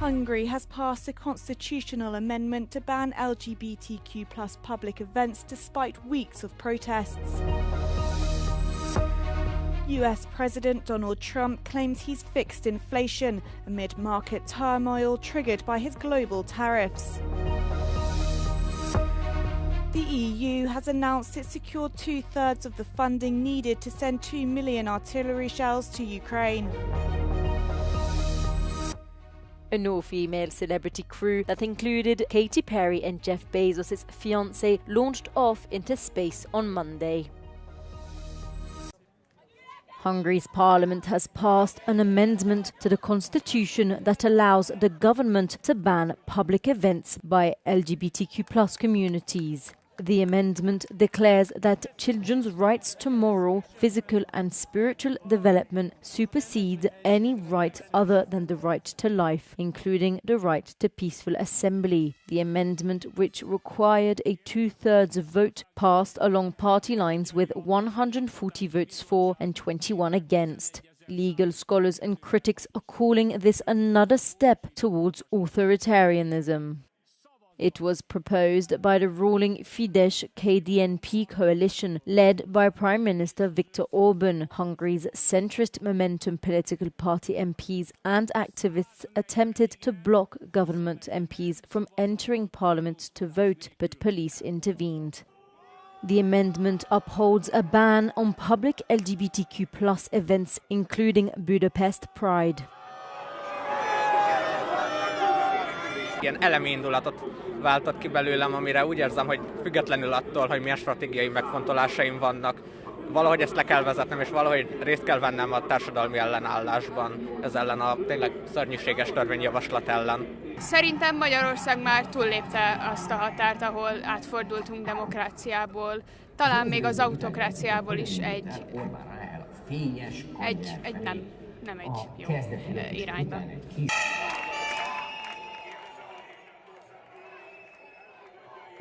Hungary has passed a constitutional amendment to ban LGBTQ+ public events despite weeks of protests. US President Donald Trump claims he's fixed inflation amid market turmoil triggered by his global tariffs. The EU has announced it secured 2/3 of the funding needed to send 2 million artillery shells to Ukraine. An all-female celebrity crew that included Katy Perry and Jeff Bezos' fiancé launched off into space on Monday. Hungary's parliament has passed an amendment to the constitution that allows the government to ban public events by LGBTQ+ communities. The amendment declares that children's rights to moral, physical and spiritual development supersede any right other than the right to life, including the right to peaceful assembly. The amendment, which required a 2/3 vote, passed along party lines with 140 votes for and 21 against. Legal scholars and critics are calling this another step towards authoritarianism. It was proposed by the ruling Fidesz-KDNP coalition led by Prime Minister Viktor Orban. Hungary's centrist Momentum political party MPs and activists attempted to block government MPs from entering parliament to vote, but police intervened. The amendment upholds a ban on public LGBTQ+ events, including Budapest Pride. Ilyen elemi indulatot váltott ki belőlem, amire úgy érzem, hogy függetlenül attól, hogy milyen stratégiai megfontolásaim vannak, valahogy ezt le kell vezetnem, és valahogy részt kell vennem a társadalmi ellenállásban, ez ellen a tényleg szörnyűséges törvényjavaslat ellen. Szerintem Magyarország már túllépte azt a határt, ahol átfordultunk demokráciából, talán még az autokráciából is egy nem egy jó irányba.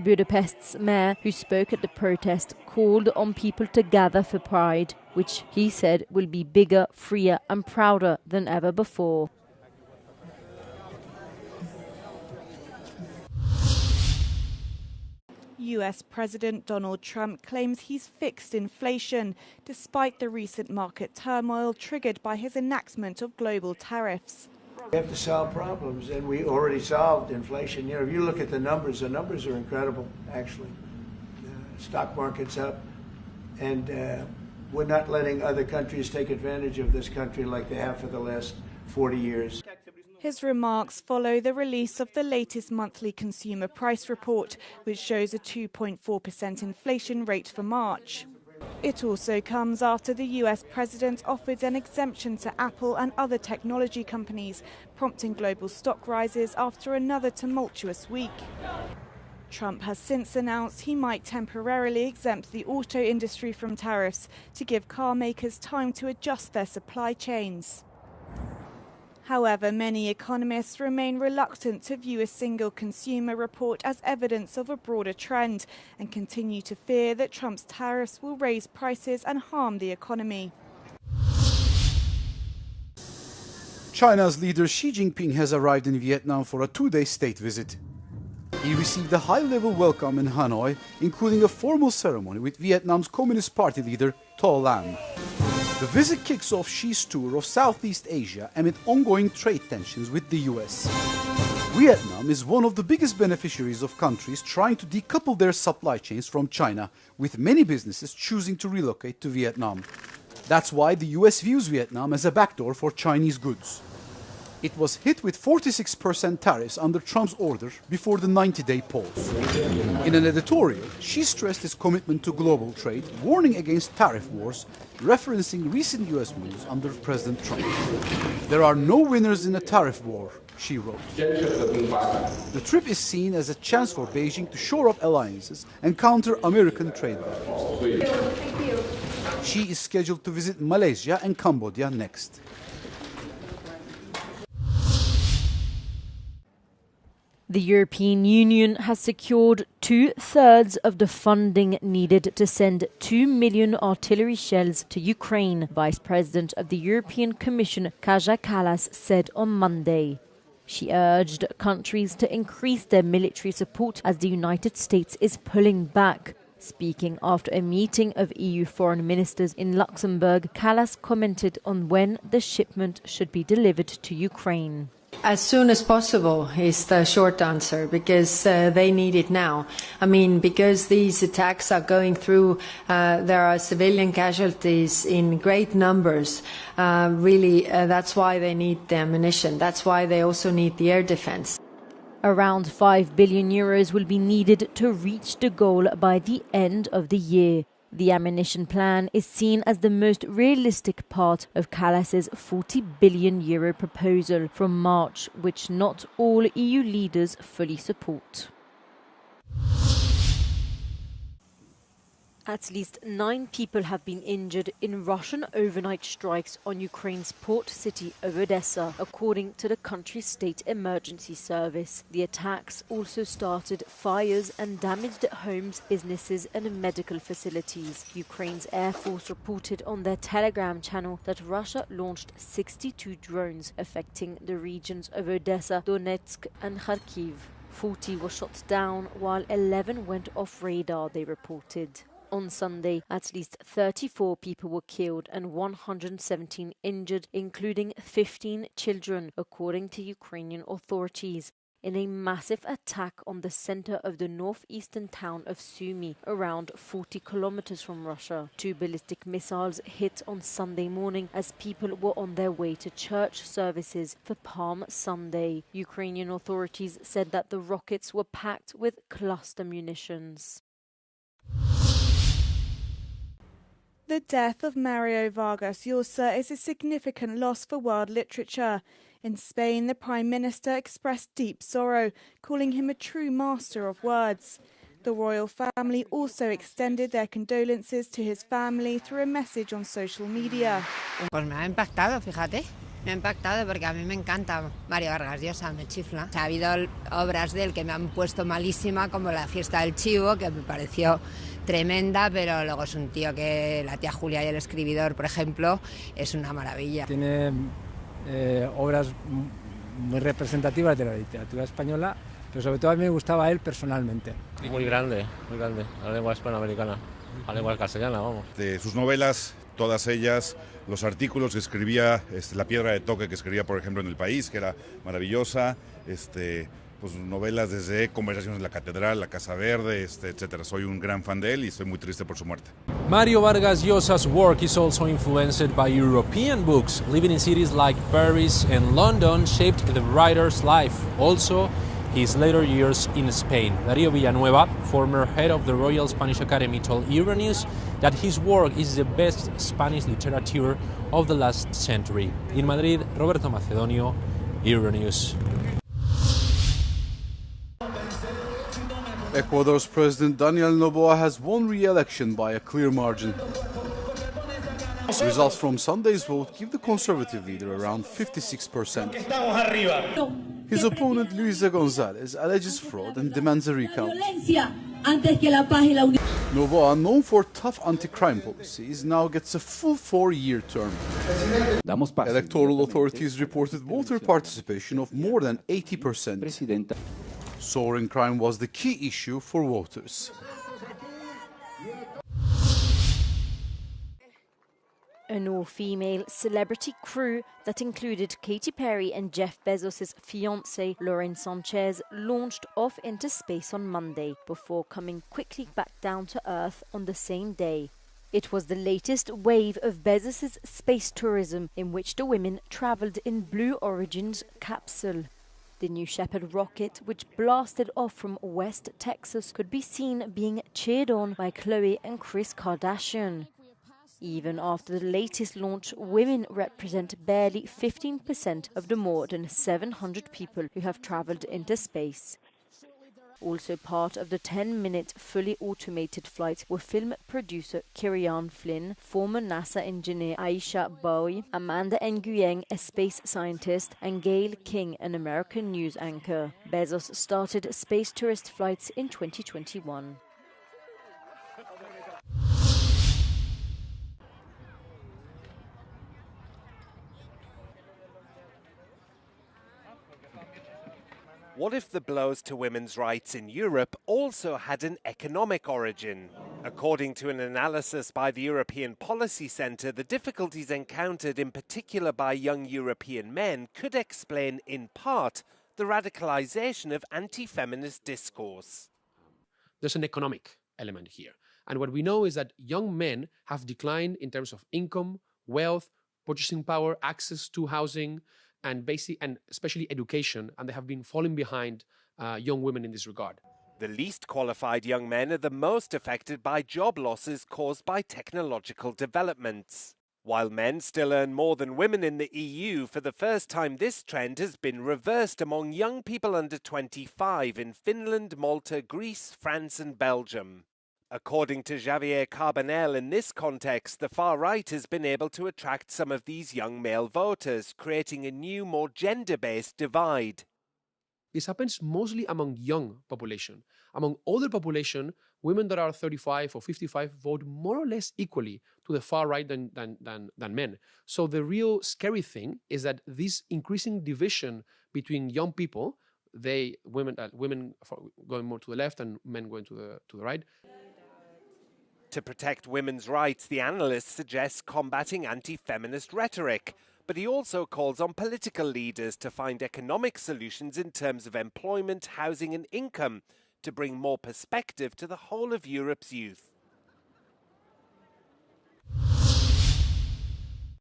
Budapest's mayor, who spoke at the protest, called on people to gather for Pride, which he said will be bigger, freer and prouder than ever before. US President Donald Trump claims he's fixed inflation, despite the recent market turmoil triggered by his enactment of global tariffs. We have to solve problems, and we already solved inflation. You know, if you look at the numbers are incredible, actually. The stock market's up, and we're not letting other countries take advantage of this country like they have for the last 40 years. His remarks follow the release of the latest monthly consumer price report, which shows a 2.4% inflation rate for March. It also comes after the US president offered an exemption to Apple and other technology companies, prompting global stock rises after another tumultuous week. Trump has since announced he might temporarily exempt the auto industry from tariffs to give car makers time to adjust their supply chains. However, many economists remain reluctant to view a single consumer report as evidence of a broader trend and continue to fear that Trump's tariffs will raise prices and harm the economy. China's leader Xi Jinping has arrived in Vietnam for a 2-day state visit. He received a high-level welcome in Hanoi, including a formal ceremony with Vietnam's Communist Party leader To Lam. The visit kicks off Xi's tour of Southeast Asia amid ongoing trade tensions with the US. Vietnam is one of the biggest beneficiaries of countries trying to decouple their supply chains from China, with many businesses choosing to relocate to Vietnam. That's why the US views Vietnam as a backdoor for Chinese goods. It was hit with 46% tariffs under Trump's order before the 90-day pause. In an editorial, Xi stressed his commitment to global trade, warning against tariff wars, referencing recent US moves under President Trump. There are no winners in a tariff war, Xi wrote. The trip is seen as a chance for Beijing to shore up alliances and counter American trade barriers. Xi is scheduled to visit Malaysia and Cambodia next. The European Union has secured 2/3 of the funding needed to send 2 million artillery shells to Ukraine, Vice President of the European Commission Kaja Kallas said on Monday. She urged countries to increase their military support as the United States is pulling back. Speaking after a meeting of EU foreign ministers in Luxembourg, Kallas commented on when the shipment should be delivered to Ukraine. As soon as possible is the short answer, because they need it now. I mean, because these attacks are going through, there are civilian casualties in great numbers. That's why they need the ammunition. That's why they also need the air defense. Around €5 billion will be needed to reach the goal by the end of the year. The ammunition plan is seen as the most realistic part of Kallas's €40 billion proposal from March, which not all EU leaders fully support. At least 9 people have been injured in Russian overnight strikes on Ukraine's port city of Odessa, according to the country's state emergency service. The attacks also started fires and damaged homes, businesses and medical facilities. Ukraine's Air Force reported on their Telegram channel that Russia launched 62 drones affecting the regions of Odessa, Donetsk and Kharkiv. 40 were shot down while 11 went off radar, they reported. On Sunday, at least 34 people were killed and 117 injured, including 15 children, according to Ukrainian authorities, in a massive attack on the center of the northeastern town of Sumy, around 40 kilometers from Russia. 2 ballistic missiles hit on Sunday morning as people were on their way to church services for Palm Sunday. Ukrainian authorities said that the rockets were packed with cluster munitions. The death of Mario Vargas Llosa is a significant loss for world literature. In Spain, the Prime Minister expressed deep sorrow, calling him a true master of words. The royal family also extended their condolences to his family through a message on social media. Pues me ha impactado, fíjate. Me ha impactado porque a mí me encanta Mario Vargas Llosa, me chifla. Ha habido obras de él que me han puesto malísima, como La fiesta del chivo, que me pareció tremenda, pero luego es un tío que La tía Julia y el escribidor, por ejemplo, es una maravilla. Tiene obras muy representativas de la literatura española, pero sobre todo a mí me gustaba él personalmente. Muy grande, la lengua hispanoamericana, la lengua castellana, vamos. De sus novelas, todas ellas, los artículos que escribía, La piedra de toque que escribía, por ejemplo, en El País, que era maravillosa, pues novelas desde Conversaciones en la Catedral, La Casa Verde, etcétera. Soy un gran fan de él y estoy muy triste por su muerte. Mario Vargas Llosa's work is also influenced by European books. Living in cities like Paris and London shaped the writer's life. Also, his later years in Spain. Darío Villanueva, former head of the Royal Spanish Academy, told Euronews that his work is the best Spanish literature of the last century. In Madrid, Roberto Macedonio, Euronews. Ecuador's President Daniel Noboa has won re-election by a clear margin. Results from Sunday's vote give the conservative leader around 56%. His opponent, Luisa González, alleges fraud and demands a recount. Noboa, known for tough anti-crime policies, now gets a full 4-year term. Electoral authorities reported voter participation of more than 80%. Soaring crime was the key issue for voters. An all-female celebrity crew that included Katy Perry and Jeff Bezos' fiancée Lauren Sanchez launched off into space on Monday before coming quickly back down to Earth on the same day. It was the latest wave of Bezos' space tourism in which the women travelled in Blue Origin's capsule. The New Shepard rocket, which blasted off from West Texas, could be seen being cheered on by Khloe and Kris Kardashian. Even after the latest launch, women represent barely 15% of the more than 700 people who have travelled into space. Also part of the 10-minute fully automated flight were film producer Kirian Flynn, former NASA engineer Aisha Bowie, Amanda Nguyen, a space scientist, and Gail King, an American news anchor. Bezos started space tourist flights in 2021. What if the blows to women's rights in Europe also had an economic origin? According to an analysis by the European Policy Centre, the difficulties encountered in particular by young European men could explain, in part, the radicalisation of anti-feminist discourse. There's an economic element here. And what we know is that young men have declined in terms of income, wealth, purchasing power, access to housing, and especially education, and they have been falling behind young women in this regard. The least qualified young men are the most affected by job losses caused by technological developments. While men still earn more than women in the EU, for the first time this trend has been reversed among young people under 25 in Finland, Malta, Greece, France and Belgium. According to Javier Carbonell, in this context, the far right has been able to attract some of these young male voters, creating a new, more gender-based divide. This happens mostly among young population. Among older population, women that are 35 or 55 vote more or less equally to the far right than men. So the real scary thing is that this increasing division between young people, women going more to the left and men going to the right. To protect women's rights, the analyst suggests combating anti-feminist rhetoric, but he also calls on political leaders to find economic solutions in terms of employment, housing and income to bring more perspective to the whole of Europe's youth.